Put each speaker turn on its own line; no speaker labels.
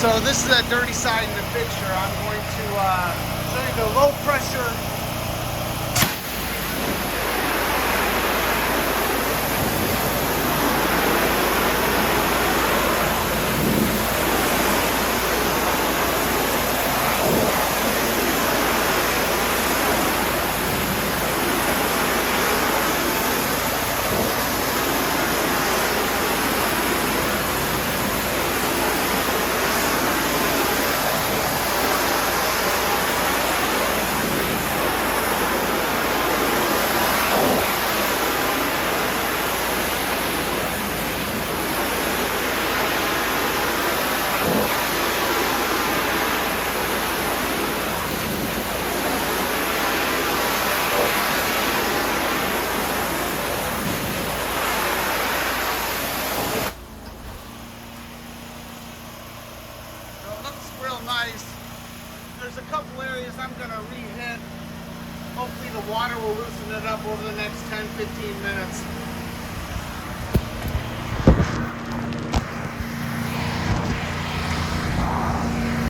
So this is a dirty side in the picture. I'm going to show you the low pressure. Nice. There's a couple areas I'm going to re-hit. Hopefully the water will loosen it up over the next 10-15 minutes.